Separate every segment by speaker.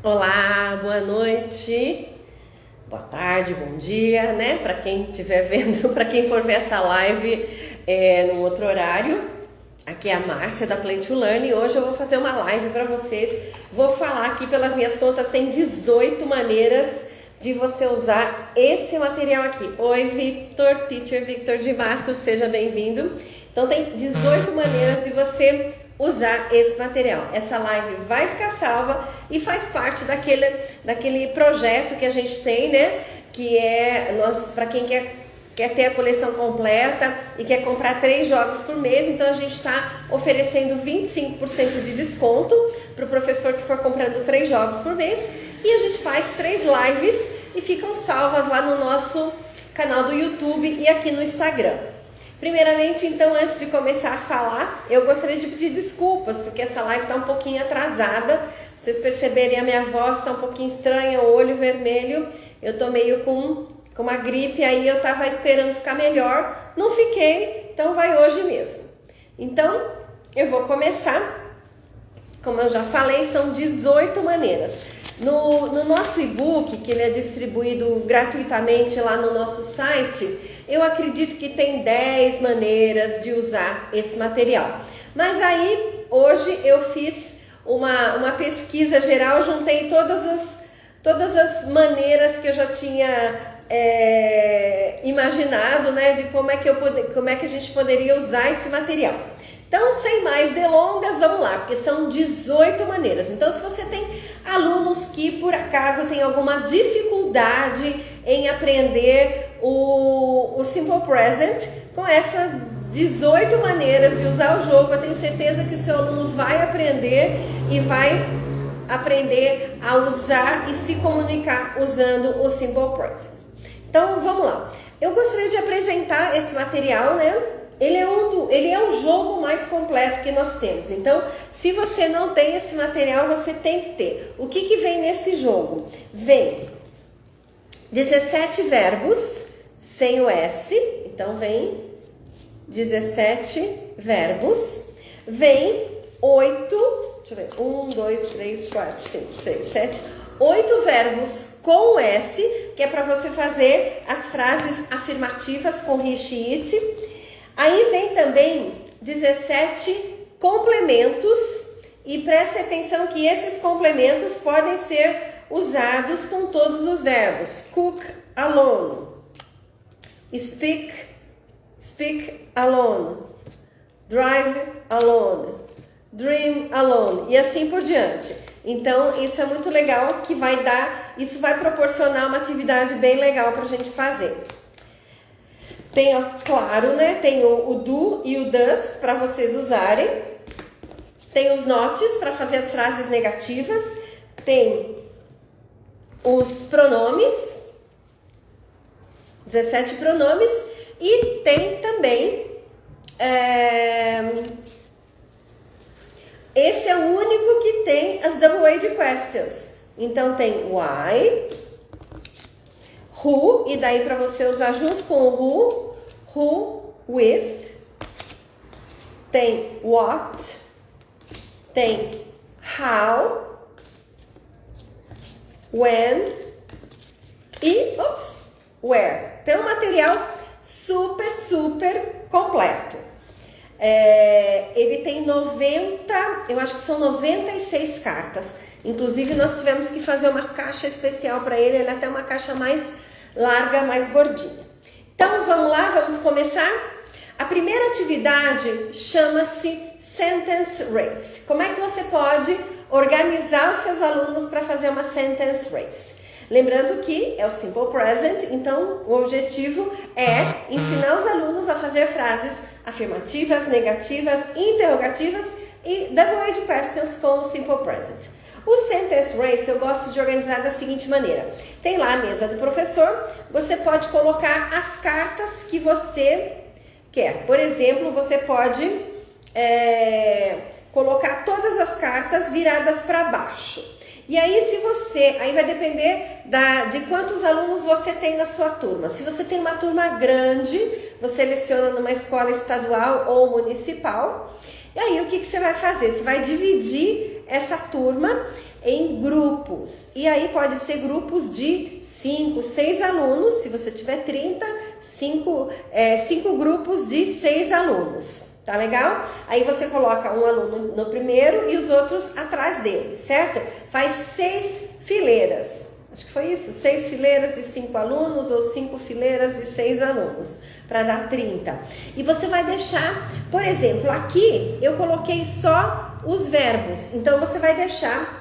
Speaker 1: Olá, boa noite, boa tarde, bom dia, né? Para quem estiver vendo, para quem for ver essa live num outro horário. Aqui é a Márcia da Play to Learn e hoje eu vou fazer uma live para vocês. Vou falar aqui pelas minhas contas, tem 18 maneiras de você usar esse material aqui. Oi, Victor, Teacher Victor de Matos, seja bem-vindo. Então tem 18 maneiras de você usar esse material. Essa live vai ficar salva e faz parte daquele projeto que a gente tem, né? Que é para quem quer ter a coleção completa e quer comprar 3 jogos por mês. Então a gente está oferecendo 25% de desconto para o professor que for comprando 3 jogos por mês. E a gente faz 3 lives e ficam salvas lá no nosso canal do YouTube e aqui no Instagram. Primeiramente, então, antes de começar a falar, eu gostaria de pedir desculpas, porque essa live está um pouquinho atrasada. Vocês perceberem, a minha voz está um pouquinho estranha, o olho vermelho. Eu tô meio com uma gripe, aí eu tava esperando ficar melhor. Não fiquei, então vai hoje mesmo. Então, eu vou começar. Como eu já falei, são 18 maneiras. No nosso e-book, que ele é distribuído gratuitamente lá no nosso site, eu acredito que tem 10 maneiras de usar esse material. Mas aí, hoje eu fiz uma pesquisa geral, juntei todas as maneiras que eu já tinha imaginado, né, de como é que a gente poderia usar esse material. Então, sem mais delongas, vamos lá, porque são 18 maneiras. Então, se você tem alunos que, por acaso, têm alguma dificuldade em aprender o Simple Present, com essas 18 maneiras de usar o jogo, eu tenho certeza que o seu aluno vai aprender e vai aprender a usar e se comunicar usando o Simple Present. Então, vamos lá. Eu gostaria de apresentar esse material, né? Ele é o jogo mais completo que nós temos. Então, se você não tem esse material, você tem que ter. O que vem nesse jogo? Vem 17 verbos sem o S. Então, vem 17 verbos. Vem 8, deixa eu ver, 1, 2, 3, 4, 5, 6, 7, 8 verbos com S, que é para você fazer as frases afirmativas com he, she, it. Aí vem também 17 complementos e preste atenção que esses complementos podem ser usados com todos os verbos. Cook alone, speak alone, drive alone, dream alone e assim por diante. Então isso é muito legal, isso vai proporcionar uma atividade bem legal para a gente fazer. Tem, claro, né? Tem o do e o does para vocês usarem. Tem os nots para fazer as frases negativas. Tem os pronomes, 17 pronomes. E tem também, esse é o único que tem as double-age questions. Então tem why, who, e daí para você usar junto com o who with, tem what, tem how, when e where. Então, um material super completo. Ele tem 90, eu acho que são 96 cartas. Inclusive, nós tivemos que fazer uma caixa especial para ele é até uma caixa mais larga, mais gordinha. Então, vamos lá, vamos começar? A primeira atividade chama-se Sentence Race. Como é que você pode organizar os seus alunos para fazer uma Sentence Race? Lembrando que é o Simple Present, então o objetivo é ensinar os alunos a fazer frases afirmativas, negativas, interrogativas e double-age questions com o Simple Present. O Sentence Race eu gosto de organizar da seguinte maneira. Tem lá a mesa do professor, você pode colocar as cartas que você quer. Por exemplo, você pode colocar todas as cartas viradas para baixo. E aí, aí vai depender de quantos alunos você tem na sua turma. Se você tem uma turma grande, você seleciona numa escola estadual ou municipal. E aí, o que você vai fazer? Você vai dividir essa turma em grupos. E aí pode ser grupos de 5, 6 alunos. Se você tiver 30, 5 grupos de 6 alunos. Tá legal? Aí você coloca um aluno no primeiro e os outros atrás dele, certo? Faz 6 fileiras. Acho que foi isso, 6 fileiras e 5 alunos ou 5 fileiras e 6 alunos, para dar 30. E você vai deixar, por exemplo, aqui eu coloquei só os verbos. Então você vai deixar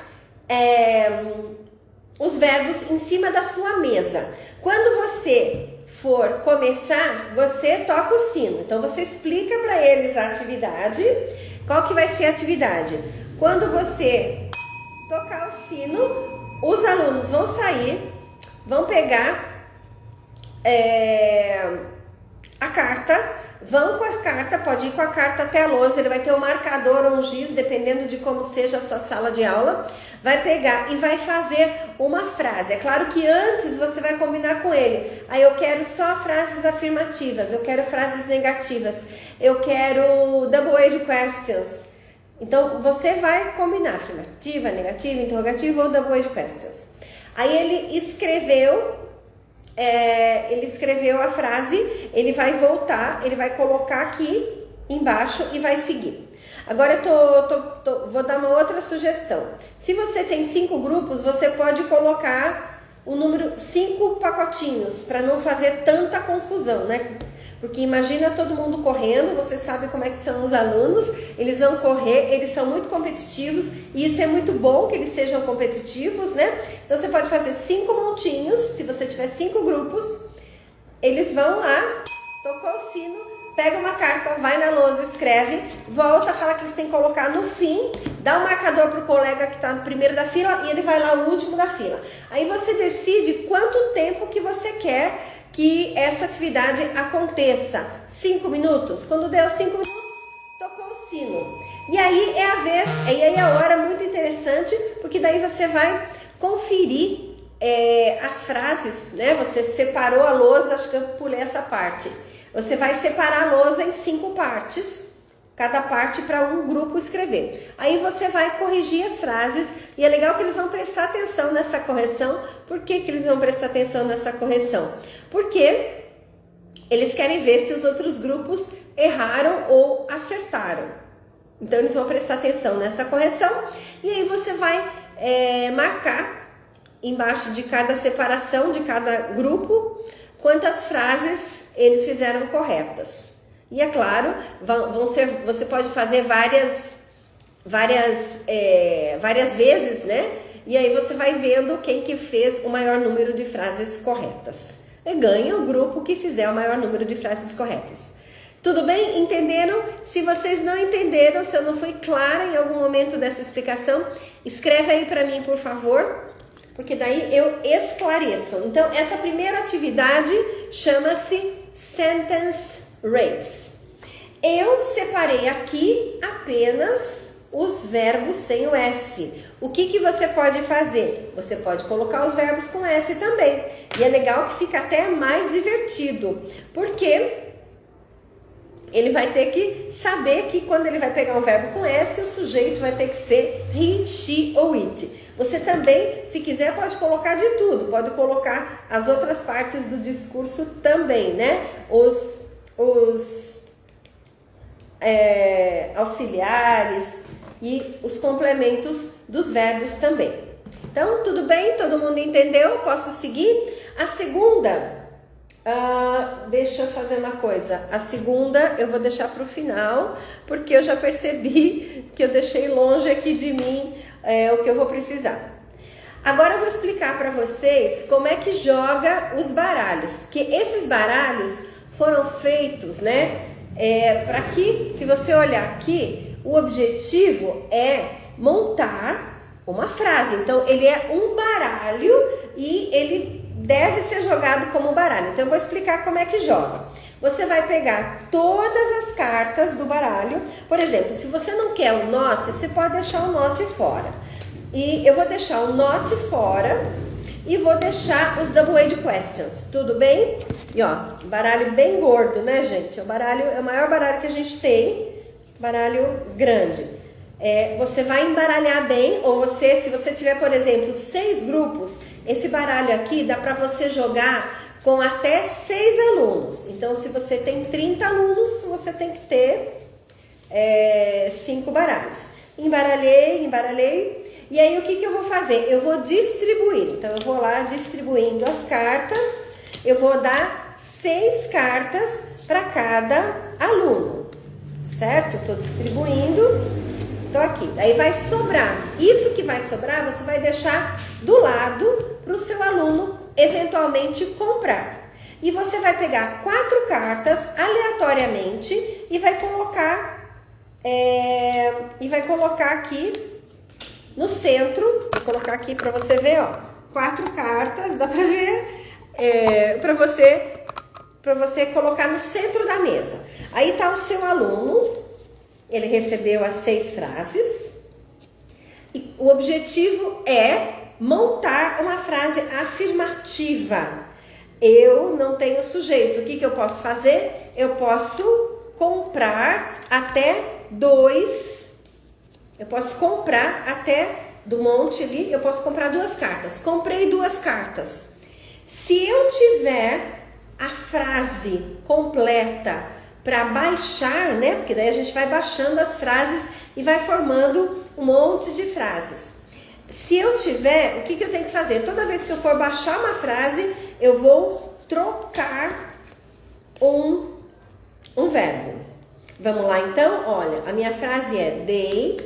Speaker 1: os verbos em cima da sua mesa. Quando você for começar, você toca o sino. Então você explica para eles a atividade. Qual que vai ser a atividade? Quando você tocar o sino, os alunos vão sair, vão pegar a carta, vão com a carta, pode ir com a carta até a lousa, ele vai ter um marcador ou um giz, dependendo de como seja a sua sala de aula, vai pegar e vai fazer uma frase. É claro que antes você vai combinar com ele. Aí eu quero só frases afirmativas, eu quero frases negativas, eu quero double age questions. Então, você vai combinar afirmativa, negativa, interrogativa ou double age questions. Aí ele escreveu a frase, ele vai voltar, ele vai colocar aqui embaixo e vai seguir. Agora vou dar uma outra sugestão. Se você tem 5 grupos, você pode colocar o número 5 pacotinhos, para não fazer tanta confusão, né? Porque imagina todo mundo correndo, você sabe como é que são os alunos, eles vão correr, eles são muito competitivos, e isso é muito bom que eles sejam competitivos, né? Então você pode fazer 5 montinhos, se você tiver 5 grupos, eles vão lá, tocou o sino, pega uma carta, vai na lousa, escreve, volta, fala que eles têm que colocar no fim, dá um marcador pro colega que está no primeiro da fila e ele vai lá o último da fila. Aí você decide quanto tempo que você quer que essa atividade aconteça. 5 minutos? Quando der os 5 minutos, tocou o sino. E aí é a vez, e aí é a hora muito interessante, porque daí você vai conferir as frases, né? Você separou a lousa, acho que eu pulei essa parte. Você vai separar a lousa em 5 partes, cada parte para um grupo escrever. Aí você vai corrigir as frases, e é legal que eles vão prestar atenção nessa correção. Por que eles vão prestar atenção nessa correção? Porque eles querem ver se os outros grupos erraram ou acertaram. Então eles vão prestar atenção nessa correção, e aí você vai marcar embaixo de cada separação, de cada grupo, quantas frases eles fizeram corretas. E é claro, você pode fazer várias vezes, né? E aí você vai vendo quem que fez o maior número de frases corretas. E ganha o grupo que fizer o maior número de frases corretas. Tudo bem? Entenderam? Se vocês não entenderam, se eu não fui clara em algum momento dessa explicação, escreve aí para mim, por favor, porque daí eu esclareço. Então, essa primeira atividade chama-se Sentence Race. Eu separei aqui apenas os verbos sem o S. O que você pode fazer? Você pode colocar os verbos com S também. E é legal que fica até mais divertido, porque ele vai ter que saber que quando ele vai pegar um verbo com S, o sujeito vai ter que ser he, she ou it. Você também, se quiser, pode colocar de tudo. Pode colocar as outras partes do discurso também, né? Os auxiliares e os complementos dos verbos também. Então, tudo bem? Todo mundo entendeu? Posso seguir? A segunda, deixa eu fazer uma coisa. A segunda eu vou deixar para o final, porque eu já percebi que eu deixei longe aqui de mim o que eu vou precisar. Agora eu vou explicar para vocês como é que joga os baralhos, porque esses baralhos foram feitos, né? Para que, se você olhar aqui, o objetivo é montar uma frase. Então, ele é um baralho e ele deve ser jogado como baralho. Então, eu vou explicar como é que joga. Você vai pegar todas as cartas do baralho. Por exemplo, se você não quer o not, você pode deixar o not fora. E eu vou deixar o not fora e vou deixar os double age questions. Tudo bem? E ó, baralho bem gordo, né, gente? É o maior baralho que a gente tem. Baralho grande. você vai embaralhar bem, ou se você tiver, por exemplo, 6 grupos, esse baralho aqui dá para você jogar com até 6 alunos. Então, se você tem 30 alunos, você tem que ter 5 baralhos. Embaralhei. E aí, o que eu vou fazer? Eu vou distribuir. Então, eu vou lá distribuindo as cartas. Eu vou dar 6 cartas para cada aluno, certo? Estou distribuindo. Então aqui, aí vai sobrar. Isso que vai sobrar, você vai deixar do lado para o seu aluno eventualmente comprar. E você vai pegar 4 cartas aleatoriamente e vai colocar aqui no centro. Vou colocar aqui para você ver, ó. 4 cartas, dá para ver? Para você colocar no centro da mesa. Aí tá o seu aluno. Ele recebeu as 6 frases e o objetivo é montar uma frase afirmativa. Eu não tenho sujeito. O que eu posso fazer? Eu posso comprar até 2. Eu posso comprar até do monte ali. Eu posso comprar 2 cartas. Comprei 2 cartas. Se eu tiver a frase completa para baixar, né? Porque daí a gente vai baixando as frases e vai formando um monte de frases. Se eu tiver, o que eu tenho que fazer? Toda vez que eu for baixar uma frase, eu vou trocar um verbo. Vamos lá então? Olha, a minha frase é they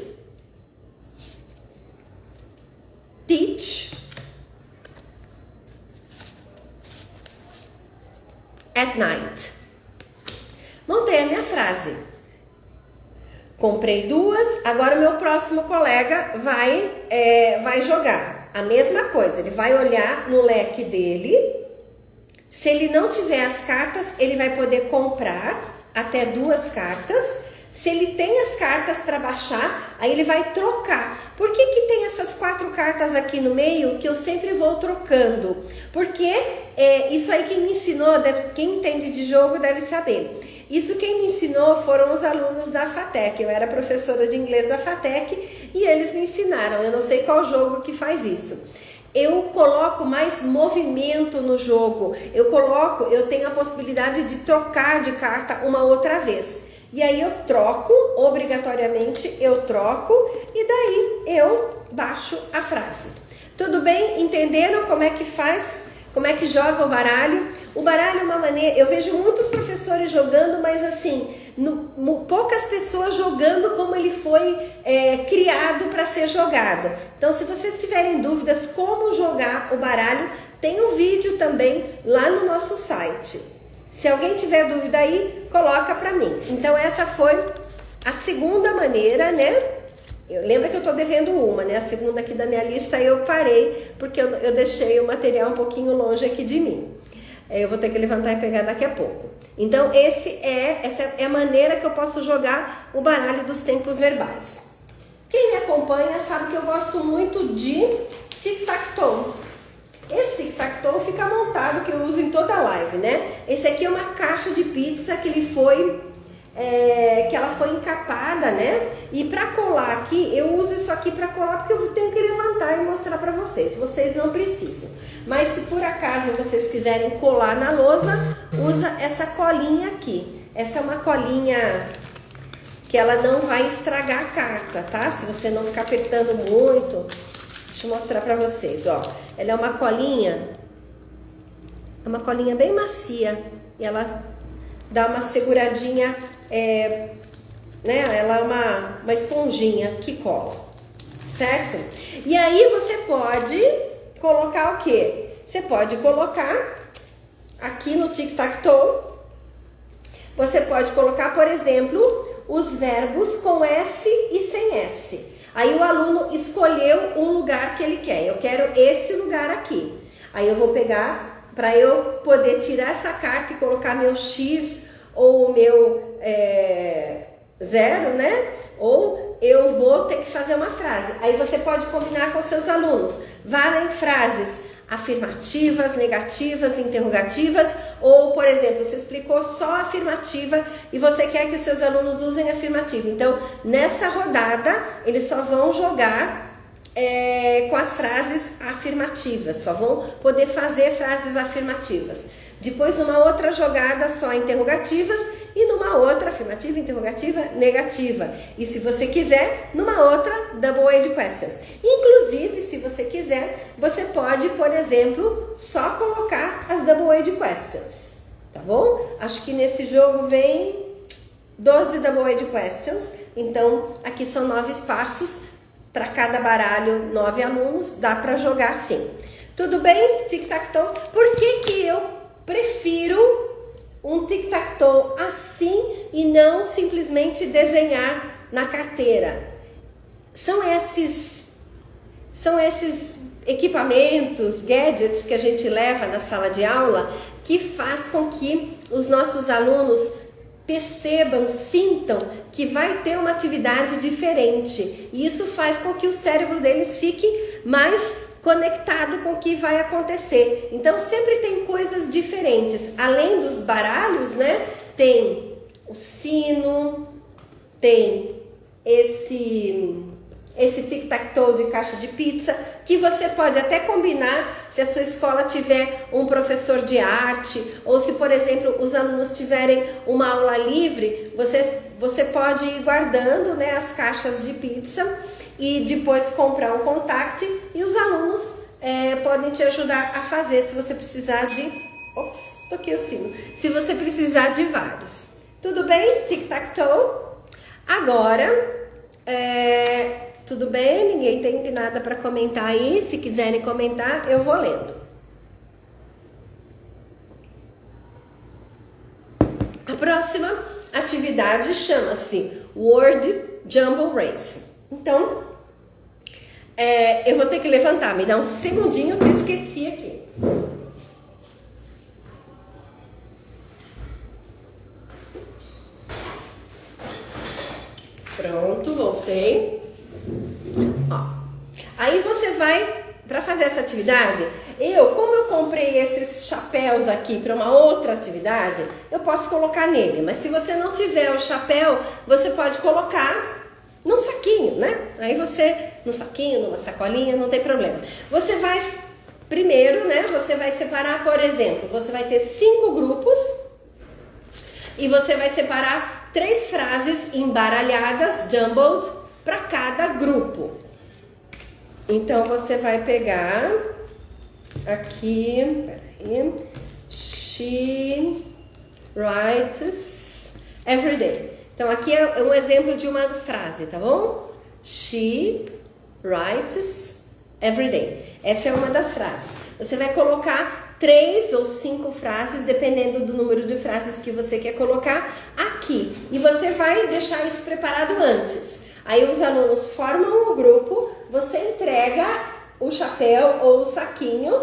Speaker 1: teach at night. Montei a minha frase. Comprei 2, agora o meu próximo colega vai jogar. A mesma coisa, ele vai olhar no leque dele. Se ele não tiver as cartas, ele vai poder comprar até 2 cartas. Se ele tem as cartas para baixar, aí ele vai trocar. Por que tem essas 4 cartas aqui no meio que eu sempre vou trocando? Porque isso aí quem me ensinou, quem entende de jogo deve saber. Isso quem me ensinou foram os alunos da FATEC. Eu era professora de inglês da FATEC e eles me ensinaram. Eu não sei qual jogo que faz isso. Eu coloco mais movimento no jogo. Eu tenho a possibilidade de trocar de carta uma outra vez. E aí eu troco, obrigatoriamente eu troco e daí eu baixo a frase. Tudo bem? Entenderam como é que faz? Como é que joga o baralho? O baralho é uma maneira... Eu vejo muitos professores jogando, mas assim, poucas pessoas jogando como ele foi criado para ser jogado. Então, se vocês tiverem dúvidas como jogar o baralho, tem um vídeo também lá no nosso site. Se alguém tiver dúvida aí, coloca para mim. Então, essa foi a segunda maneira, né? Lembra que eu tô devendo uma, né? A segunda aqui da minha lista eu parei, porque eu deixei o material um pouquinho longe aqui de mim. Eu vou ter que levantar e pegar daqui a pouco. Então, essa é a maneira que eu posso jogar o baralho dos tempos verbais. Quem me acompanha sabe que eu gosto muito de tic-tac-toe. Esse tic-tac-toe fica montado, que eu uso em toda a live, né? Esse aqui é uma caixa de pizza que ela foi encapada, né? E para colar aqui, eu uso isso aqui para colar porque eu tenho que levantar e mostrar para vocês. Vocês não precisam. Mas se por acaso vocês quiserem colar na lousa, usa essa colinha aqui. Essa é uma colinha que ela não vai estragar a carta, tá? Se você não ficar apertando muito. Deixa eu mostrar para vocês, ó. Ela é uma colinha bem macia e ela dá uma seguradinha, né? Ela é uma esponjinha que cola, certo? E aí você pode colocar o quê? Você pode colocar aqui no tic-tac-toe, você pode colocar, por exemplo, os verbos com S e sem S. Aí o aluno escolheu um lugar que ele quer. Eu quero esse lugar aqui. Aí eu vou pegar, para eu poder tirar essa carta e colocar meu X ou o meu 0, né? Ou eu vou ter que fazer uma frase. Aí você pode combinar com seus alunos. Valem frases afirmativas, negativas, interrogativas, ou, por exemplo, você explicou só a afirmativa e você quer que os seus alunos usem a afirmativa. Então, nessa rodada, eles só vão jogar com as frases afirmativas, só vão poder fazer frases afirmativas. Depois, numa outra jogada, só interrogativas, e numa outra, afirmativa, interrogativa, negativa. E se você quiser, numa outra, double-edged questions. Inclusive, se você quiser, você pode, por exemplo, só colocar as double-edged questions, tá bom? Acho que nesse jogo vem 12 double-edged questions, então aqui são 9 espaços, para cada baralho, 9 alunos, dá para jogar assim. Tudo bem? Tic-tac-toe. Por que eu prefiro um tic-tac-toe assim e não simplesmente desenhar na carteira? São esses equipamentos, gadgets que a gente leva na sala de aula que faz com que os nossos alunos percebam, sintam que vai ter uma atividade diferente. E isso faz com que o cérebro deles fique mais conectado com o que vai acontecer. Então sempre tem coisas diferentes. Além dos baralhos, né? Tem o sino, tem esse tic-tac-toe de caixa de pizza, que você pode até combinar se a sua escola tiver um professor de arte, ou se, por exemplo, os alunos tiverem uma aula livre, você pode ir guardando, né, as caixas de pizza e depois comprar um contact e os alunos podem te ajudar a fazer se você precisar de... Ops, toquei o sino. Se você precisar de vários. Tudo bem? Tic-tac-toe. Agora... tudo bem? Ninguém tem nada para comentar aí? Se quiserem comentar, eu vou lendo. A próxima atividade chama-se Word Jumble Race. Então, eu vou ter que levantar. Me dá um segundinho que eu esqueci aqui. Pronto, voltei. Ó, aí você vai, para fazer essa atividade, como eu comprei esses chapéus aqui para uma outra atividade, eu posso colocar nele, mas se você não tiver o chapéu, você pode colocar num saquinho, né? Aí você, no saquinho, numa sacolinha, não tem problema. Você vai, primeiro, né, você vai separar, por exemplo, você vai ter 5 grupos e você vai separar 3 frases embaralhadas, jumbled, para cada grupo. Então, você vai pegar aqui, peraí, she writes every day. Então, aqui é um exemplo de uma frase, tá bom? She writes every day. Essa é uma das frases. Você vai colocar 3 ou 5 frases, dependendo do número de frases que você quer colocar aqui. E você vai deixar isso preparado antes. Aí os alunos formam o grupo, você entrega o chapéu ou o saquinho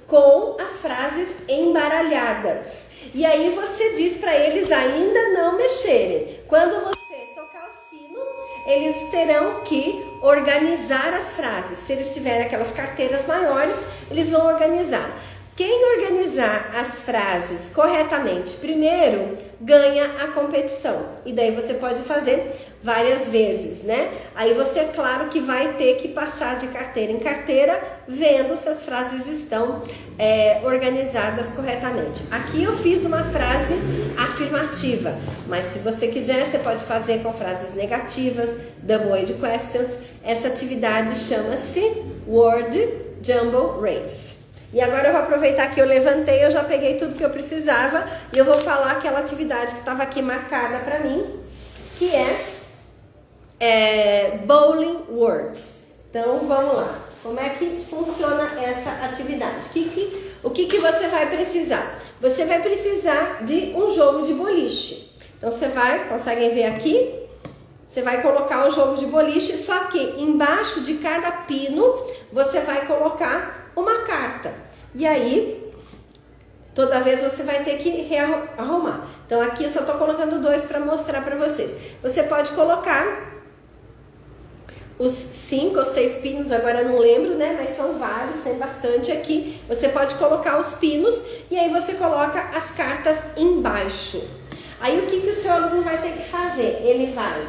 Speaker 1: com as frases embaralhadas. E aí você diz para eles ainda não mexerem. Quando você tocar o sino, eles terão que organizar as frases. Se eles tiverem aquelas carteiras maiores, eles vão organizar. Quem organizar as frases corretamente primeiro, ganha a competição. E daí você pode fazer várias vezes, né? Aí você, claro, que vai ter que passar de carteira em carteira, vendo se as frases estão organizadas corretamente. Aqui eu fiz uma frase afirmativa, mas se você quiser, você pode fazer com frases negativas, double-edged questions. Essa atividade chama-se Word Jumble Race. E agora eu vou aproveitar que eu levantei, eu já peguei tudo que eu precisava e eu vou falar aquela atividade que estava aqui marcada para mim, que é Bowling Words. Então vamos lá. Como é que funciona essa atividade? O que você vai precisar? Você vai precisar de um jogo de boliche. Então você vai, conseguem ver aqui? Você vai colocar o jogo de boliche, só que embaixo de cada pino você vai colocar uma carta. E aí, toda vez você vai ter que rearrumar. Então aqui eu só estou colocando 2 para mostrar para vocês. Você pode colocar os 5 ou 6 pinos, agora eu não lembro, né? Mas são vários, tem bastante aqui. Você pode colocar os pinos e aí você coloca as cartas embaixo. Aí o que o seu aluno vai ter que fazer? Ele vai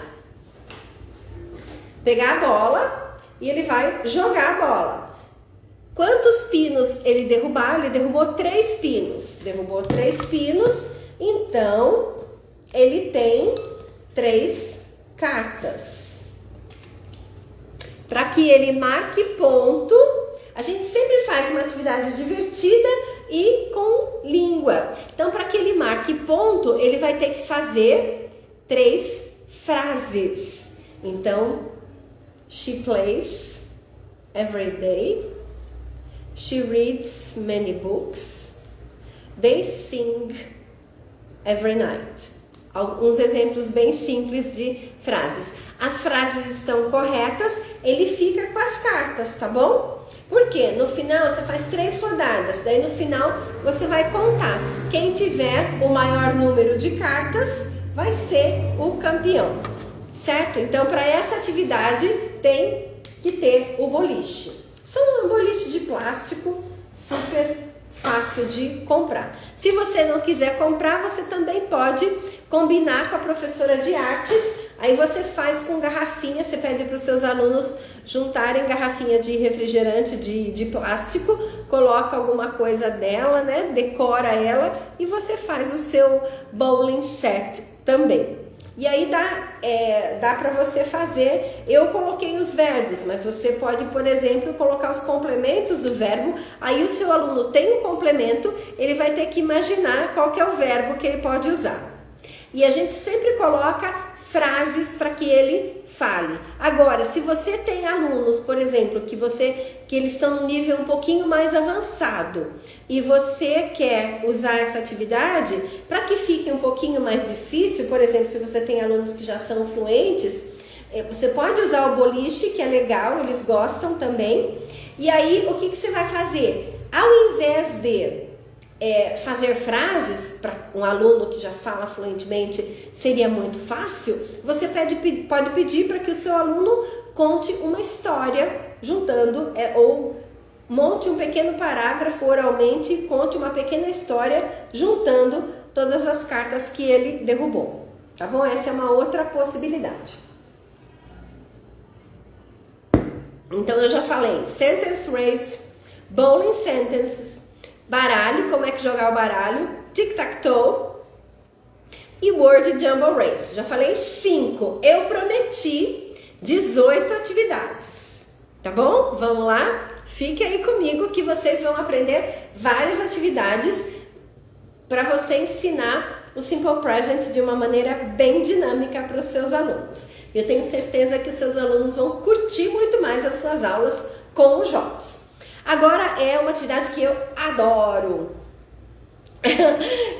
Speaker 1: pegar a bola e ele vai jogar a bola. Quantos pinos ele derrubar? Ele derrubou 3 pinos. Derrubou 3 pinos, então ele tem 3 cartas. Para que ele marque ponto, a gente sempre faz uma atividade divertida e com língua. Então, para que ele marque ponto, ele vai ter que fazer 3 frases. Então, she plays every day. She reads many books. They sing every night. Alguns exemplos bem simples de frases. As frases estão corretas, ele fica com as cartas, tá bom? Porque no final você faz 3 rodadas, daí no final você vai contar. Quem tiver o maior número de cartas vai ser o campeão, certo? Então, para essa atividade tem que ter o boliche. São um boliche de plástico super fácil de comprar. Se você não quiser comprar, você também pode combinar com a professora de artes. Aí você faz com garrafinha, você pede para os seus alunos juntarem garrafinha de refrigerante de plástico, coloca alguma coisa dela, né? Decora ela e você faz o seu bowling set também. E aí dá para você fazer, eu coloquei os verbos, mas você pode, por exemplo, colocar os complementos do verbo. Aí o seu aluno tem um complemento, ele vai ter que imaginar qual que é o verbo que ele pode usar. E a gente sempre coloca frases para que ele fale. Agora, se você tem alunos, por exemplo, que eles estão no nível um pouquinho mais avançado e você quer usar essa atividade para que fique um pouquinho mais difícil, por exemplo, se você tem alunos que já são fluentes, você pode usar o boliche, que é legal, eles gostam também. E aí, o que você vai fazer? Ao invés de fazer frases para um aluno que já fala fluentemente, seria muito fácil, você pode pedir para que o seu aluno conte uma história juntando, ou monte um pequeno parágrafo oralmente e conte uma pequena história juntando todas as cartas que ele derrubou, tá bom? Essa é uma outra possibilidade. Então eu já falei sentence race, bowling sentences, baralho, como é que jogar o baralho, tic-tac-toe e word jumble race. Já falei 5. Eu prometi 18 atividades, tá bom? Vamos lá? Fique aí comigo que vocês vão aprender várias atividades para você ensinar o Simple Present de uma maneira bem dinâmica para os seus alunos. Eu tenho certeza que os seus alunos vão curtir muito mais as suas aulas com os jogos. Agora é uma atividade que eu adoro,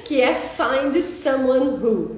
Speaker 1: que é Find Someone Who.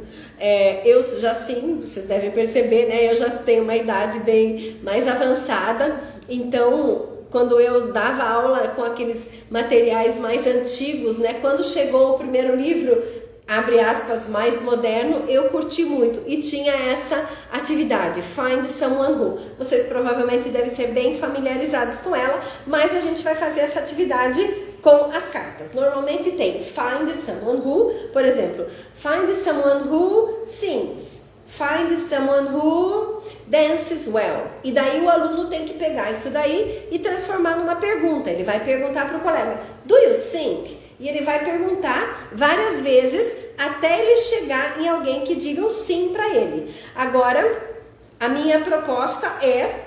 Speaker 1: Eu já, sim, vocês devem perceber, né? Eu já tenho uma idade bem mais avançada, então quando eu dava aula com aqueles materiais mais antigos, né? Quando chegou o primeiro livro, abre aspas, mais moderno, eu curti muito e tinha essa atividade, Find Someone Who. Vocês provavelmente devem ser bem familiarizados com ela, mas a gente vai fazer essa atividade com as cartas. Normalmente tem Find Someone Who, por exemplo, Find Someone Who sings, Find Someone Who dances well. E daí o aluno tem que pegar isso daí e transformar numa pergunta. Ele vai perguntar para o colega, Do you sing? E ele vai perguntar várias vezes até ele chegar em alguém que diga um sim para ele. Agora, a minha proposta é,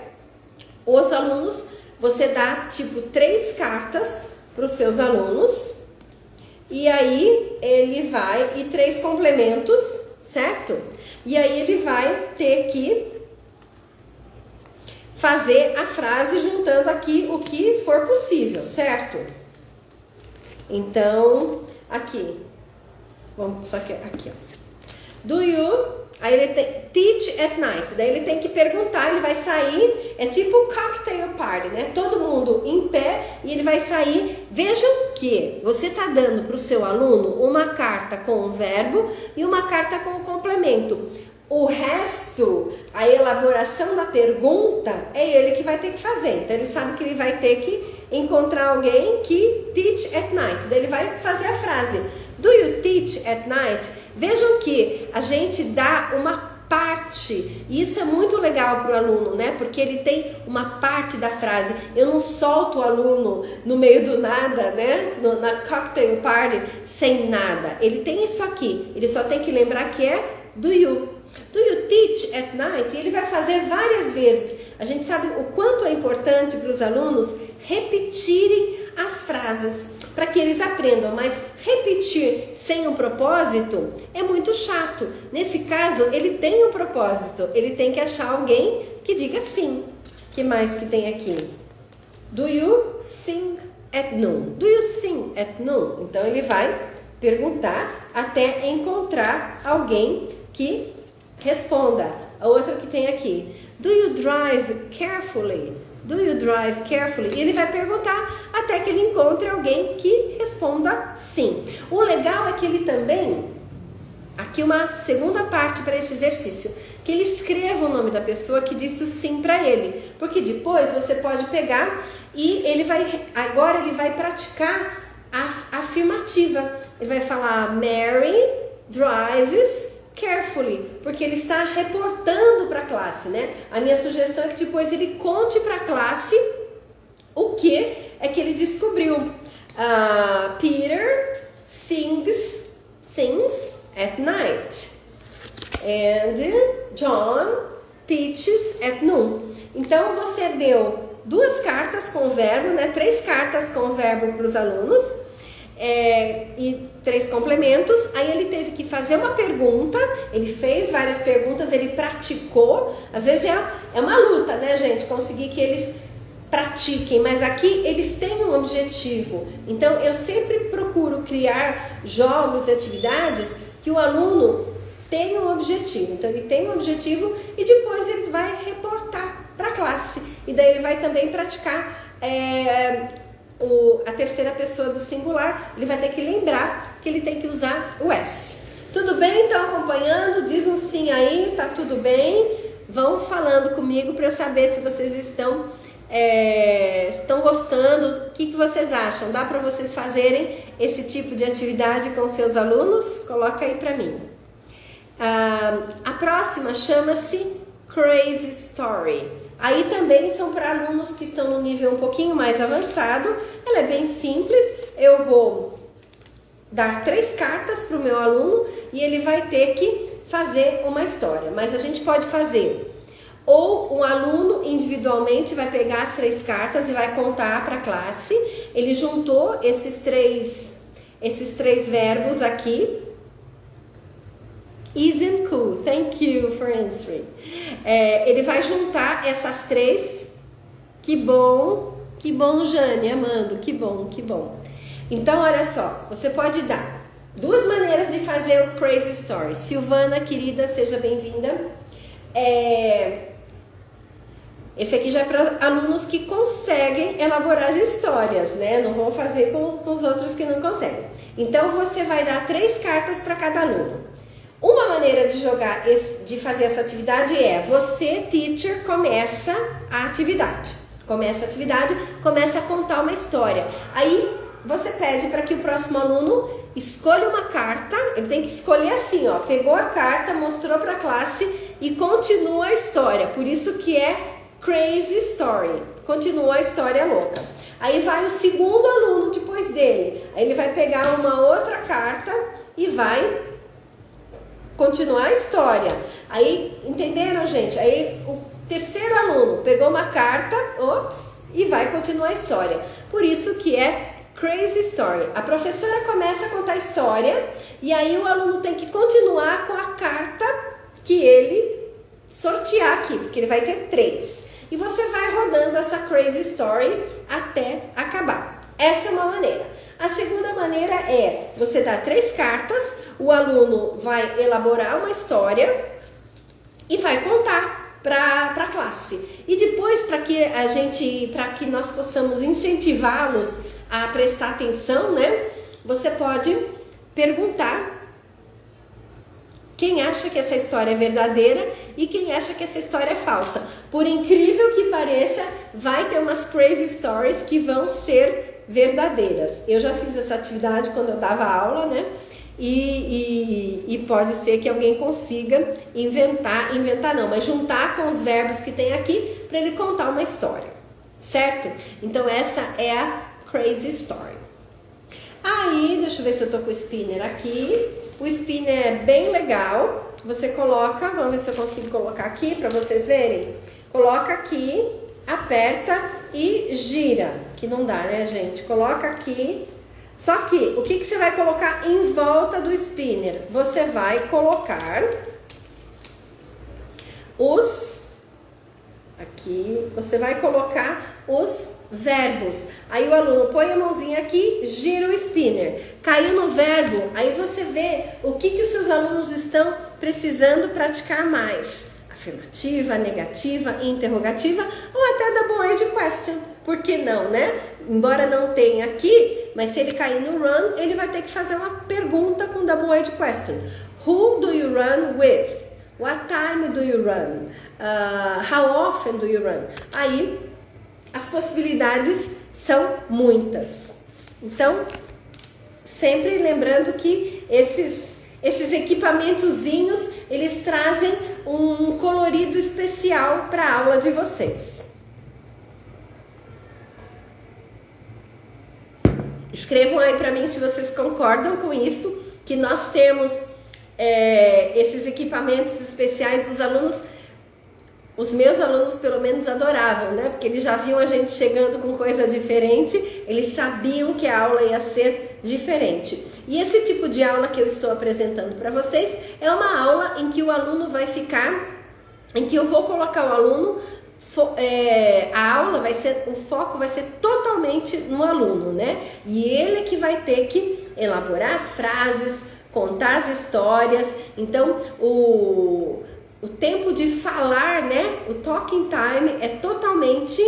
Speaker 1: os alunos, você dá tipo 3 cartas para os seus alunos, e aí ele vai, e 3 complementos, certo? E aí ele vai ter que fazer a frase juntando aqui o que for possível, certo? Então, aqui, vamos só que aqui, ó. Do you, aí ele tem teach at night, daí ele tem que perguntar, ele vai sair, é tipo cocktail party, né? Todo mundo em pé e ele vai sair. Vejam que você está dando para o seu aluno uma carta com o verbo e uma carta com o complemento. O resto, a elaboração da pergunta, é ele que vai ter que fazer. Então ele sabe que ele vai ter que encontrar alguém que teach at night. Daí ele vai fazer a frase, do you teach at night? Vejam que a gente dá uma parte, e isso é muito legal para o aluno, né? Porque ele tem uma parte da frase. Eu não solto o aluno no meio do nada, né? Na cocktail party, sem nada. Ele tem isso aqui, ele só tem que lembrar que é do you. Do you teach at night? E ele vai fazer várias vezes. A gente sabe o quanto é importante para os alunos repetirem as frases para que eles aprendam, mas repetir sem um propósito é muito chato. Nesse caso, ele tem um propósito, ele tem que achar alguém que diga sim. Que mais que tem aqui? Do you sing at noon? Do you sing at noon? Então ele vai perguntar até encontrar alguém que responda. A outra que tem aqui, do you drive carefully? Do you drive carefully? E ele vai perguntar até que ele encontre alguém que responda sim. O legal é que ele também, aqui uma segunda parte para esse exercício, que ele escreva o nome da pessoa que disse o sim para ele, porque depois você pode pegar e agora ele vai praticar a afirmativa. Ele vai falar Mary drives carefully, porque ele está reportando para a classe, né? A minha sugestão é que depois ele conte para a classe o que é que ele descobriu. Peter sings at night and John teaches at noon. Então você deu 2 cartas com verbo, né? 3 cartas com verbo para os alunos. E 3 complementos. Aí ele teve que fazer uma pergunta, ele fez várias perguntas, ele praticou. Às vezes é uma luta, né, gente, conseguir que eles pratiquem, mas aqui eles têm um objetivo. Então eu sempre procuro criar jogos e atividades que o aluno tenha um objetivo. Então ele tem um objetivo e depois ele vai reportar para a classe, e daí ele vai também praticar a terceira pessoa do singular. Ele vai ter que lembrar que ele tem que usar o S. Tudo bem? Estão acompanhando? Diz um sim aí, tá tudo bem? Vão falando comigo para eu saber se vocês estão gostando. O que vocês acham? Dá para vocês fazerem esse tipo de atividade com seus alunos? Coloca aí para mim. A próxima chama-se Crazy Story. Aí também são para alunos que estão no nível um pouquinho mais avançado. Ela é bem simples. Eu vou dar 3 cartas para o meu aluno e ele vai ter que fazer uma história. Mas a gente pode fazer, ou um aluno individualmente vai pegar as 3 cartas e vai contar para a classe. Ele juntou esses três verbos aqui. Isn't cool. Thank you for answering. Ele vai juntar essas 3. Que bom, Jane, amando, que bom. Então, olha só, você pode dar 2 maneiras de fazer o Crazy Story. Silvana, querida, seja bem-vinda. Esse aqui já é para alunos que conseguem elaborar histórias, né? Não vou fazer com os outros que não conseguem. Então, você vai dar 3 cartas para cada aluno. Uma maneira de fazer essa atividade é você, teacher, começa a atividade, começa a contar uma história. Aí você pede para que o próximo aluno escolha uma carta. Ele tem que escolher assim, ó, pegou a carta, mostrou para a classe e continua a história. Por isso que é Crazy Story, continua a história louca. Aí vai o segundo aluno depois dele, aí ele vai pegar uma outra carta e vai continuar a história. Aí, entenderam, gente? Aí o terceiro aluno pegou uma carta, e vai continuar a história. Por isso que é Crazy Story. A professora começa a contar a história e aí o aluno tem que continuar com a carta que ele sortear aqui, porque ele vai ter 3. E você vai rodando essa Crazy Story até acabar. Essa é uma maneira. A segunda maneira é você dar 3 cartas, o aluno vai elaborar uma história e vai contar para a classe. E depois, para que nós possamos incentivá-los a prestar atenção, né? Você pode perguntar quem acha que essa história é verdadeira e quem acha que essa história é falsa. Por incrível que pareça, vai ter umas crazy stories que vão ser verdadeiras. Eu já fiz essa atividade quando eu dava aula, né? E pode ser que alguém consiga inventar não, mas juntar com os verbos que tem aqui para ele contar uma história, certo? Então essa é a crazy story. Aí, deixa eu ver se eu tô com o spinner aqui. O spinner é bem legal. Você coloca, vamos ver se eu consigo colocar aqui para vocês verem. Coloca aqui, aperta e gira, que não dá, né, gente? Coloca aqui. Só que, o que você vai colocar em volta do spinner? Você vai colocar você vai colocar os verbos. Aí o aluno põe a mãozinha aqui, gira o spinner. Caiu no verbo, aí você vê o que os seus alunos estão precisando praticar mais. Afirmativa, negativa, interrogativa ou até double-edged question. Por que não, né? Embora não tenha aqui, mas se ele cair no run, ele vai ter que fazer uma pergunta com double-edged question. Who do you run with? What time do you run? How often do you run? Aí, as possibilidades são muitas. Então, sempre lembrando que esses equipamentozinhos, eles trazem um colorido especial para a aula de vocês. Escrevam aí para mim se vocês concordam com isso, que nós temos esses equipamentos especiais. Os meus alunos pelo menos adoravam, né? Porque eles já viam a gente chegando com coisa diferente, eles sabiam que a aula ia ser diferente. E esse tipo de aula que eu estou apresentando para vocês é uma aula em que o aluno vai ficar, em que eu vou colocar o aluno, a aula vai ser, o foco vai ser totalmente no aluno, né? E ele que vai ter que elaborar as frases, contar as histórias. Então, o tempo de falar, né? O talking time é totalmente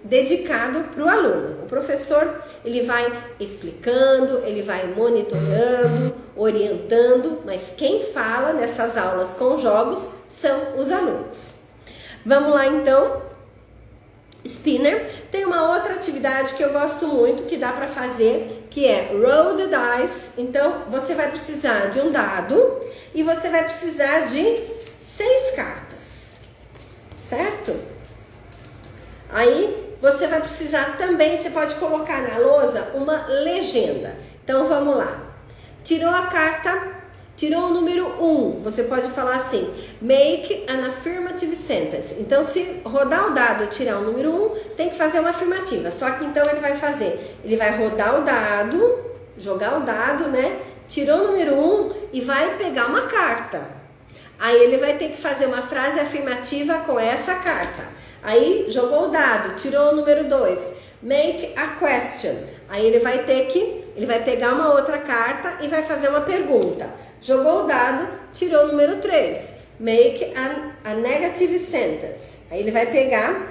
Speaker 1: dedicado para o aluno. O professor, ele vai explicando, ele vai monitorando, orientando, mas quem fala nessas aulas com jogos são os alunos. Vamos lá então. Spinner. Tem uma outra atividade que eu gosto muito, que dá para fazer, que é roll the dice. Então, você vai precisar de um dado e você vai precisar de 6 cartas, certo? Aí, você vai precisar também, você pode colocar na lousa uma legenda. Então, vamos lá. Tirou a carta, tirou o número 1, você pode falar assim, make an affirmative sentence. Então, se rodar o dado e tirar o número 1, tem que fazer uma afirmativa. Só que então ele vai rodar o dado, jogar o dado, né? Tirou o número 1 e vai pegar uma carta. Aí ele vai ter que fazer uma frase afirmativa com essa carta. Aí jogou o dado, tirou o número 2, make a question. Aí ele vai pegar uma outra carta e vai fazer uma pergunta. Jogou o dado, tirou o número 3, make a negative sentence. Aí ele vai pegar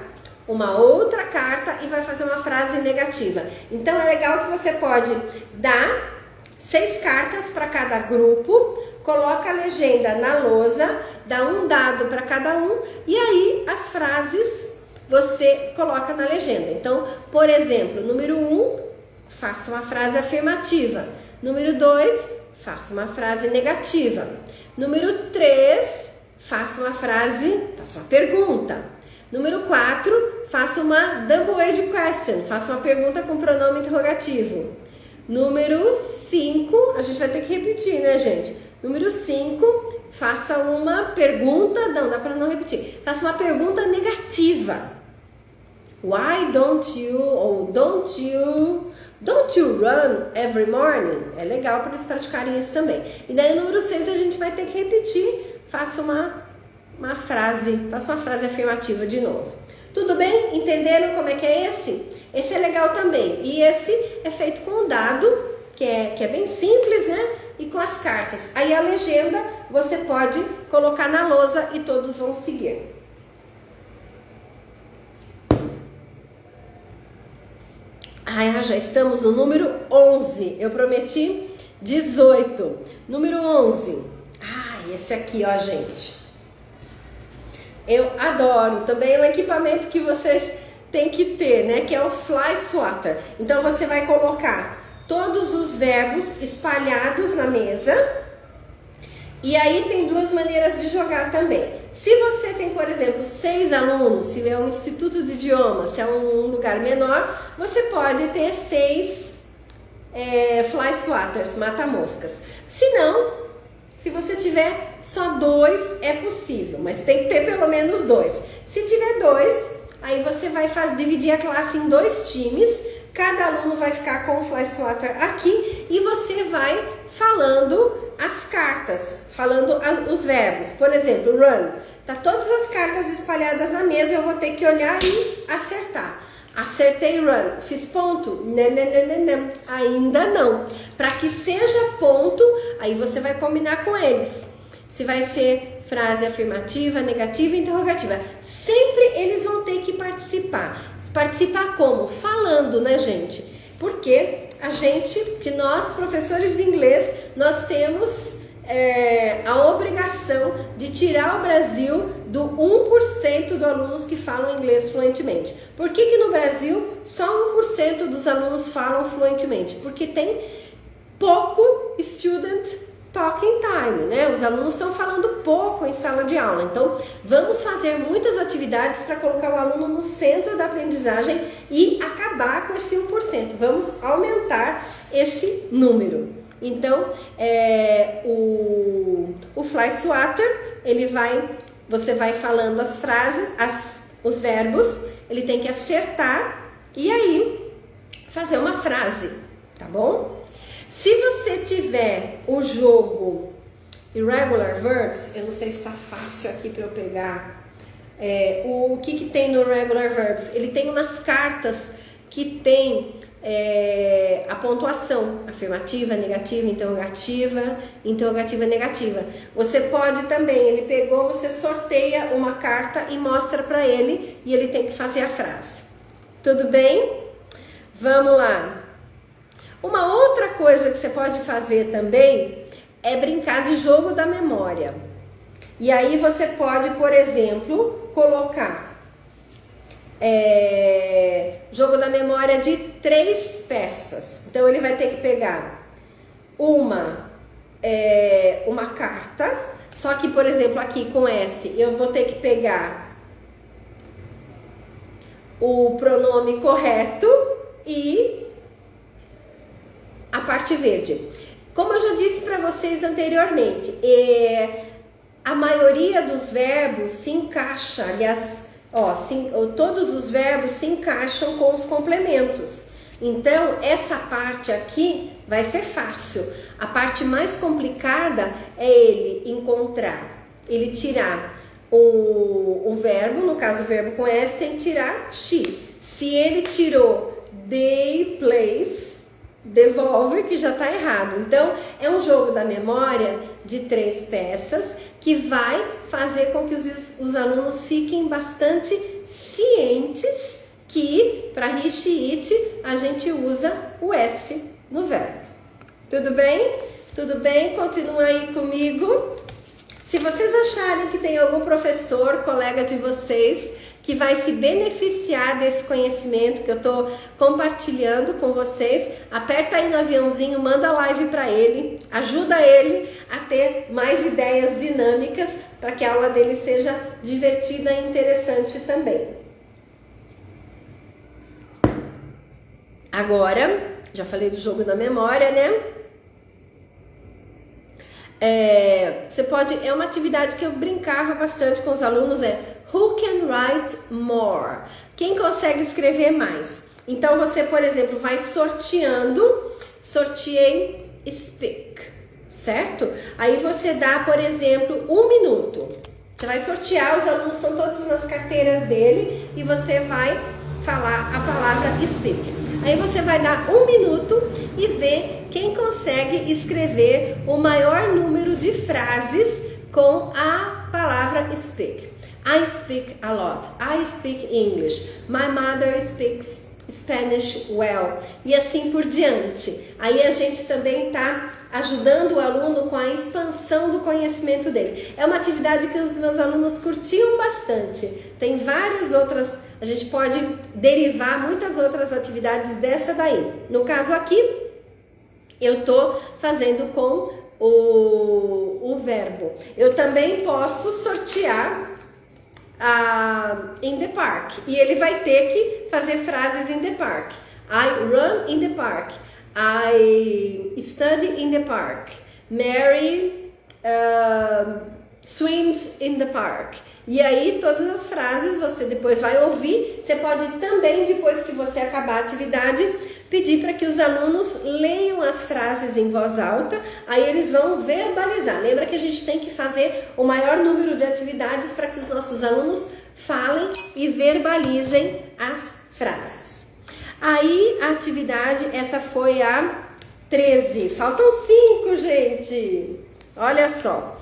Speaker 1: uma outra carta e vai fazer uma frase negativa. Então é legal que você pode dar 6 cartas para cada grupo, coloca a legenda na lousa, dá um dado para cada um e aí as frases você coloca na legenda. Então, por exemplo, número 1, faça uma frase afirmativa. Número 2, faça uma frase negativa. Número 3, faça uma pergunta. Número 4, faça uma double-edged question, faça uma pergunta com pronome interrogativo. Número 5, a gente vai ter que repetir, né, gente? Número 5, faça uma pergunta, não, dá para não repetir. Faça uma pergunta negativa. Why don't you, ou don't you run every morning? É legal para eles praticarem isso também. E daí no número 6 a gente vai ter que repetir. Faça uma frase afirmativa de novo. Tudo bem? Entenderam como é que é esse? Esse é legal também. E esse é feito com um dado, que é bem simples, né? E com as cartas. Aí a legenda você pode colocar na lousa e todos vão seguir. Já estamos no número 11. Eu prometi 18. Número 11. esse aqui, ó, gente. Eu adoro. Também é um equipamento que vocês têm que ter, né? Que é o Fly Swatter. Então você vai colocar todos os verbos espalhados na mesa. E aí tem duas maneiras de jogar também. Se você tem, por exemplo, 6 alunos, se é um instituto de idiomas, se é um lugar menor, você pode ter 6 Fly Swatters, mata-moscas. Se não, se você tiver só 2, é possível, mas tem que ter pelo menos 2. Se tiver 2, aí você vai dividir a classe em 2 times, cada aluno vai ficar com o Fly Swatter aqui e você vai falando as cartas, falando os verbos. Por exemplo, run, tá todas as cartas espalhadas na mesa, eu vou ter que olhar e acertar. Acertei run, fiz ponto? Não, ainda não. Para que seja ponto, aí você vai combinar com eles. Se vai ser frase afirmativa, negativa, interrogativa. Sempre eles vão ter que participar. Participar como? Falando, né, gente? Porque que nós, professores de inglês, nós temos a obrigação de tirar o Brasil do 1% dos alunos que falam inglês fluentemente. Por que no Brasil só 1% dos alunos falam fluentemente? Porque tem pouco student talking time, né? Os alunos estão falando pouco em sala de aula. Então, vamos fazer muitas atividades para colocar o aluno no centro da aprendizagem e acabar com esse 1%. Vamos aumentar esse número. Então, o Fly Swatter, você vai falando as frases, os verbos, ele tem que acertar e aí fazer uma frase, tá bom? Se você tiver o jogo Irregular Verbs, eu não sei se está fácil aqui para eu pegar, o que tem no Regular Verbs? Ele tem umas cartas que tem a pontuação, afirmativa, negativa, interrogativa, negativa. Você pode também, ele pegou, você sorteia uma carta e mostra para ele e ele tem que fazer a frase. Tudo bem? Vamos lá. Uma outra coisa que você pode fazer também é brincar de jogo da memória. E aí você pode, por exemplo, colocar jogo da memória de 3 peças. Então ele vai ter que pegar uma carta, só que, por exemplo, aqui com S, eu vou ter que pegar o pronome correto e a parte verde. Como eu já disse para vocês anteriormente, a maioria dos verbos se encaixa, aliás, todos os verbos se encaixam com os complementos. Então, essa parte aqui vai ser fácil. A parte mais complicada é ele tirar o verbo, no caso o verbo com S, tem que tirar she. Se ele tirou they, plays, devolve, que já está errado. Então, é um jogo da memória de 3 peças que vai fazer com que os alunos fiquem bastante cientes que para Rishi It a gente usa o S no verbo. Tudo bem? Tudo bem? Continua aí comigo. Se vocês acharem que tem algum professor, colega de vocês, que vai se beneficiar desse conhecimento que eu estou compartilhando com vocês, aperta aí no aviãozinho, manda a live para ele, ajuda ele a ter mais ideias dinâmicas para que a aula dele seja divertida e interessante também. Agora, já falei do jogo da memória, né? Você pode, é uma atividade que eu brincava bastante com os alunos, Who can write more? Quem consegue escrever mais? Então você, por exemplo, vai sorteei speak, certo? Aí você dá, por exemplo, 1 minuto. Você vai sortear, os alunos estão todos nas carteiras dele e você vai falar a palavra speak. Aí você vai dar 1 minuto e ver quem consegue escrever o maior número de frases com a palavra speak. I speak a lot. I speak English. My mother speaks Spanish well. E assim por diante. Aí a gente também está ajudando o aluno com a expansão do conhecimento dele. É uma atividade que os meus alunos curtiam bastante. Tem várias outras, a gente pode derivar muitas outras atividades dessa daí. No caso aqui, eu tô fazendo com o verbo. Eu também posso sortear in the park. E ele vai ter que fazer frases in the park. I run in the park. I study in the park. Mary swims in the park. E aí todas as frases você depois vai ouvir. Você pode também, depois que você acabar a atividade, pedir para que os alunos leiam as frases em voz alta, aí eles vão verbalizar. Lembra que a gente tem que fazer o maior número de atividades para que os nossos alunos falem e verbalizem as frases. Aí a atividade, essa foi a 13. Faltam 5, gente. Olha só.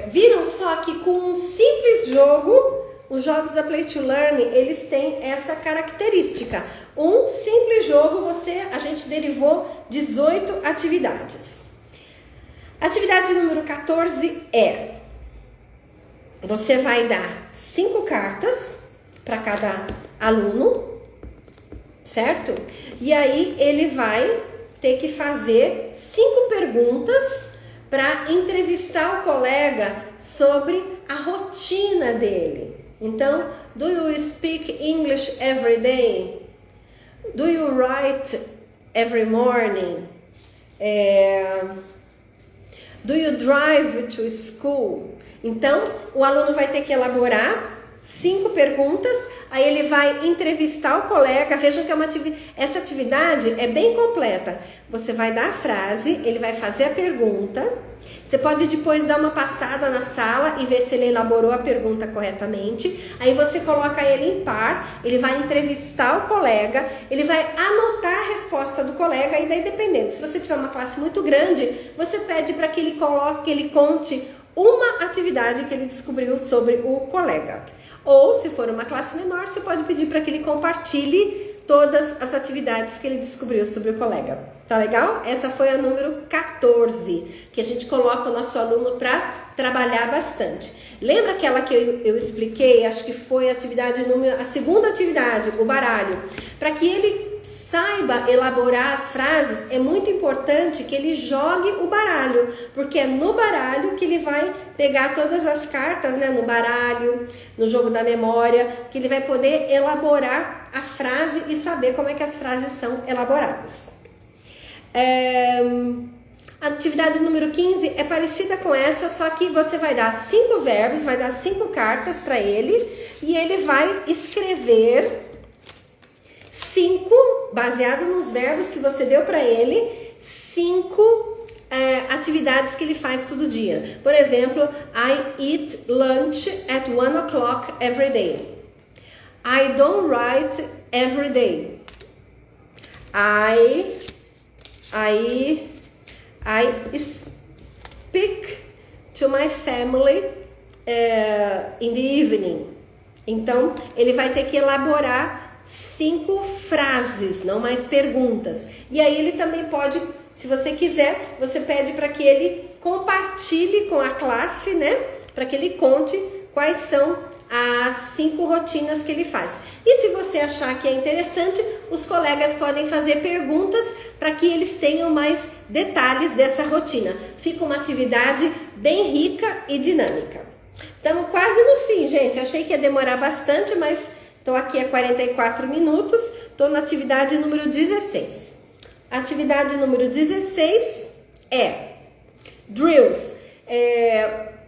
Speaker 1: Viram só que com um simples jogo, os jogos da Play to Learn, eles têm essa característica. Um simples jogo, a gente derivou 18 atividades. Atividade número 14 é: você vai dar 5 cartas para cada aluno, certo? E aí ele vai ter que fazer 5 perguntas para entrevistar o colega sobre a rotina dele. Então, do you speak English every day? Do you write every morning? Do you drive to school? Então, o aluno vai ter que elaborar 5 perguntas, aí ele vai entrevistar o colega. Vejam que essa atividade é bem completa. Você vai dar a frase, ele vai fazer a pergunta. Você pode depois dar uma passada na sala e ver se ele elaborou a pergunta corretamente. Aí você coloca ele em par, ele vai entrevistar o colega, ele vai anotar a resposta do colega, e daí dependendo, se você tiver uma classe muito grande, você pede para que ele conte uma atividade que ele descobriu sobre o colega. Ou, se for uma classe menor, você pode pedir para que ele compartilhe todas as atividades que ele descobriu sobre o colega. Tá legal? Essa foi a número 14, que a gente coloca o nosso aluno para trabalhar bastante. Lembra aquela que eu expliquei? Acho que foi a segunda atividade, o baralho. Para que ele saiba elaborar as frases, é muito importante que ele jogue o baralho, porque é no baralho que ele vai pegar todas as cartas, né? No baralho, no jogo da memória, que ele vai poder elaborar a frase e saber como é que as frases são elaboradas. A atividade número 15 é parecida com essa, só que você vai dar 5 verbos, vai dar 5 cartas para ele, e ele vai escrever 5, baseado nos verbos que você deu para ele, 5 atividades que ele faz todo dia. Por exemplo, I eat lunch at 1 o'clock every day. I don't write every day. I speak to my family in the evening. Então, ele vai ter que elaborar 5 frases, não mais perguntas. E aí ele também pode, se você quiser, você pede para que ele compartilhe com a classe, né? Para que ele conte quais são as 5 rotinas que ele faz. E se você achar que é interessante, os colegas podem fazer perguntas para que eles tenham mais detalhes dessa rotina. Fica uma atividade bem rica e dinâmica. Estamos quase no fim, gente. Achei que ia demorar bastante, mas estou aqui há 44 minutos. Estou na atividade número 16. A atividade número 16 é drills.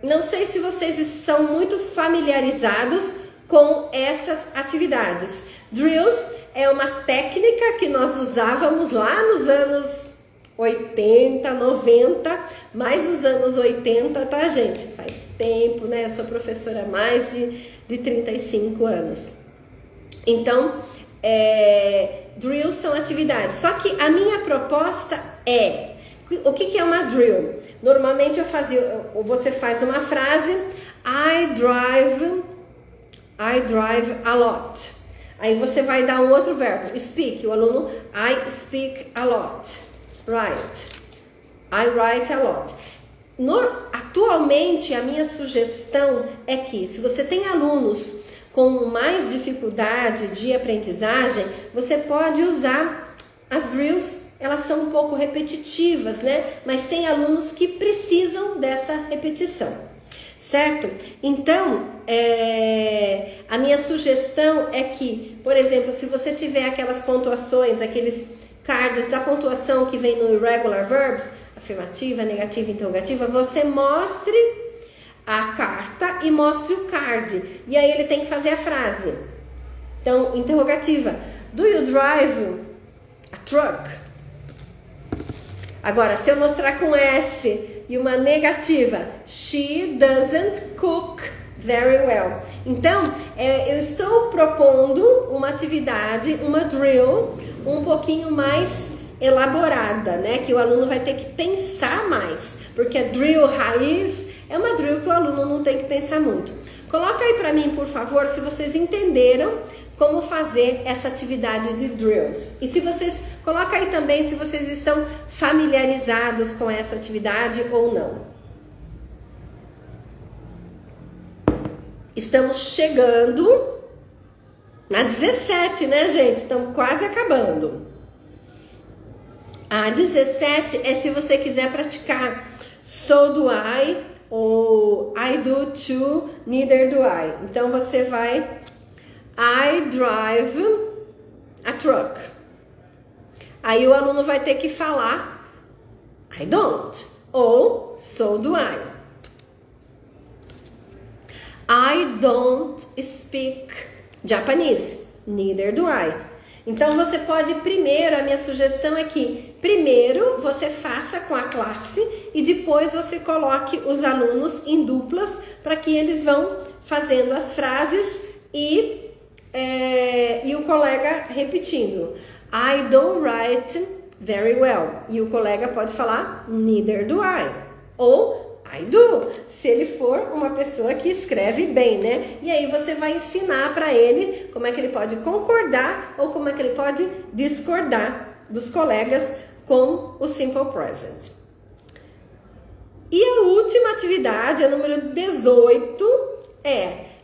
Speaker 1: Não sei se vocês são muito familiarizados com essas atividades. Drills é uma técnica que nós usávamos lá nos anos 80, 90, mais os anos 80, tá, gente? Faz tempo, né? Eu sou professora há mais de 35 anos. Então, drills são atividades. Só que a minha proposta é... O que é uma drill? Normalmente você faz uma frase, I drive a lot. Aí você vai dar um outro verbo, speak. O aluno, I speak a lot. Right. I write a lot. Atualmente, a minha sugestão é que, se você tem alunos com mais dificuldade de aprendizagem, você pode usar as drills. Elas são um pouco repetitivas, né? Mas tem alunos que precisam dessa repetição, certo? Então, a minha sugestão é que, por exemplo, se você tiver aquelas pontuações, aqueles cards da pontuação que vem no irregular verbs, afirmativa, negativa, interrogativa, você mostre a carta e mostre o card. E aí ele tem que fazer a frase. Então, interrogativa. Do you drive a truck? Agora, se eu mostrar com S e uma negativa, she doesn't cook very well. Então, eu estou propondo uma atividade, uma drill, um pouquinho mais elaborada, né? Que o aluno vai ter que pensar mais, porque a drill raiz é uma drill que o aluno não tem que pensar muito. Coloca aí para mim, por favor, se vocês entenderam como fazer essa atividade de drills. E se vocês, coloca aí também se vocês estão familiarizados com essa atividade ou não. Estamos chegando na 17, né, gente? Estamos quase acabando. A 17 é se você quiser praticar so do I ou I do too, neither do I. Então você vai I drive a truck. Aí o aluno vai ter que falar I don't ou so do I. I don't speak Japanese, neither do I. Então você pode primeiro, a minha sugestão é que primeiro você faça com a classe e depois você coloque os alunos em duplas para que eles vão fazendo as frases e o colega repetindo. I don't write very well. E o colega pode falar neither do I. Ou I do, se ele for uma pessoa que escreve bem, né? E aí você vai ensinar para ele como é que ele pode concordar ou como é que ele pode discordar dos colegas com o Simple Present. E a última atividade, a número 18,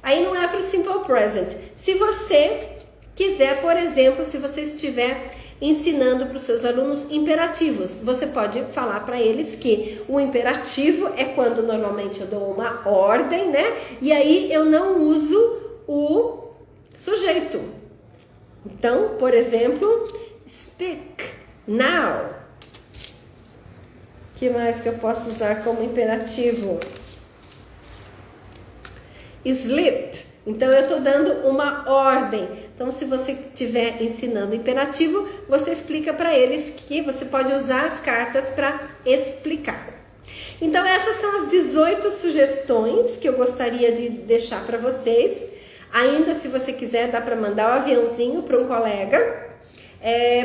Speaker 1: aí não é para o Simple Present. Se você quiser, por exemplo, se você estiver ensinando para os seus alunos imperativos, você pode falar para eles que o imperativo é quando normalmente eu dou uma ordem, né? E aí eu não uso o sujeito. Então, por exemplo, speak now. O que mais que eu posso usar como imperativo? Sleep. Então, eu estou dando uma ordem. Então, se você estiver ensinando imperativo, você explica para eles que você pode usar as cartas para explicar. Então, essas são as 18 sugestões que eu gostaria de deixar para vocês. Ainda, se você quiser, dá para mandar o aviãozinho para um colega.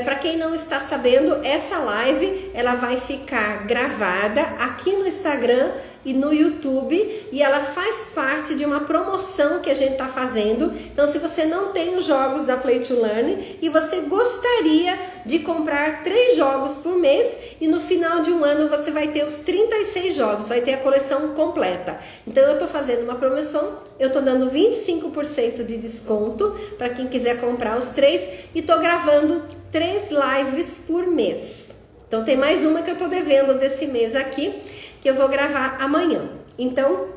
Speaker 1: Para quem não está sabendo, essa live ela vai ficar gravada aqui no Instagram e no YouTube, e ela faz parte de uma promoção que a gente está fazendo. Então, se você não tem os jogos da Play to Learn e você gostaria de comprar 3 jogos por mês, e no final de um ano você vai ter os 36 jogos, vai ter a coleção completa. Então, eu estou fazendo uma promoção, eu estou dando 25% de desconto para quem quiser comprar os 3, e estou gravando 3 lives por mês. Então, tem mais uma que eu estou devendo desse mês aqui, que eu vou gravar amanhã. Então,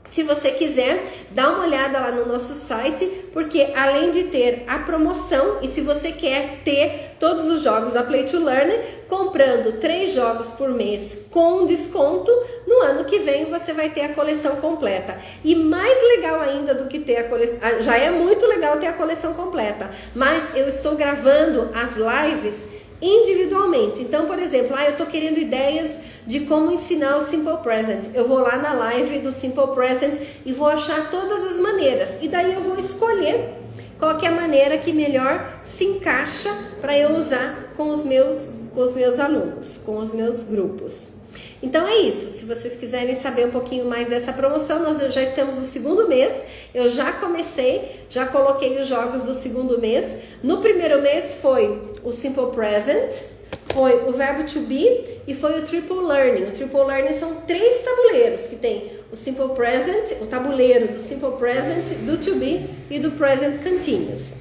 Speaker 1: se você quiser, dá uma olhada lá no nosso site, porque além de ter a promoção, e se você quer ter todos os jogos da Play to Learn, comprando 3 jogos por mês com desconto, no ano que vem você vai ter a coleção completa. E mais legal ainda do que ter a coleção, já é muito legal ter a coleção completa, mas eu estou gravando as lives individualmente. Então, por exemplo, eu estou querendo ideias de como ensinar o Simple Present. Eu vou lá na live do Simple Present e vou achar todas as maneiras. E daí eu vou escolher qual que é a maneira que melhor se encaixa para eu usar com os meus alunos, com os meus grupos. Então é isso. Se vocês quiserem saber um pouquinho mais dessa promoção, nós já estamos no 2º mês. Eu já comecei, já coloquei os jogos do 2º mês. No primeiro mês foi o Simple Present, foi o verbo to be e foi o triple learning. O triple learning são 3 tabuleiros, que tem o simple present, o tabuleiro do simple present, do to be e do present continuous.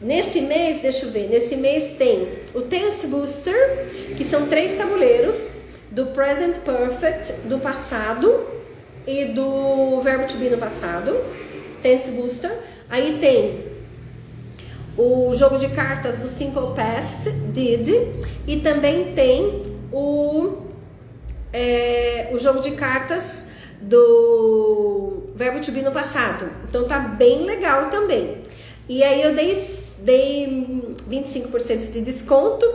Speaker 1: Nesse mês, deixa eu ver, nesse mês tem o tense booster, que são 3 tabuleiros, do present perfect, do passado e do verbo to be no passado, tense booster. Aí tem o jogo de cartas do simple past, did, e também tem o jogo de cartas do verbo to be no passado. Então tá bem legal também. E aí eu dei 25% de desconto,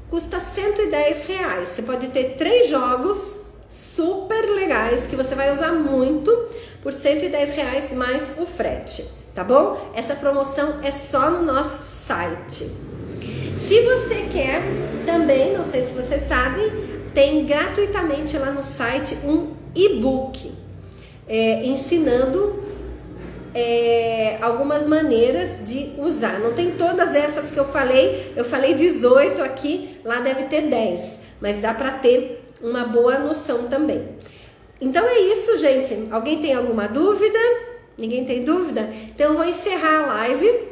Speaker 1: custa R$110. Você pode ter 3 jogos super legais que você vai usar muito por R$110 mais o frete, tá bom? Essa promoção é só no nosso site. Se você quer também, não sei se você sabe, tem gratuitamente lá no site um e-book ensinando algumas maneiras de usar. Não tem todas essas que eu falei 18 aqui, lá deve ter 10, mas dá para ter uma boa noção também. Então é isso, gente. Alguém tem alguma dúvida? Ninguém tem dúvida? Então eu vou encerrar a live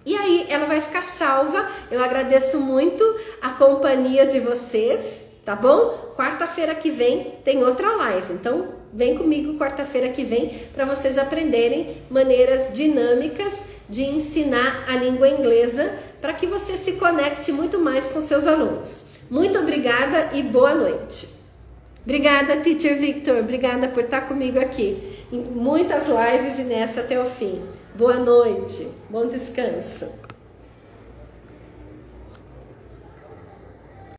Speaker 1: e aí ela vai ficar salva. Eu agradeço muito a companhia de vocês, tá bom? Quarta-feira que vem tem outra live, então vem comigo quarta-feira que vem para vocês aprenderem maneiras dinâmicas de ensinar a língua inglesa para que você se conecte muito mais com seus alunos. Muito obrigada e boa noite. Obrigada, Teacher Victor. Obrigada por estar comigo aqui em muitas lives e nessa até o fim. Boa noite. Bom descanso.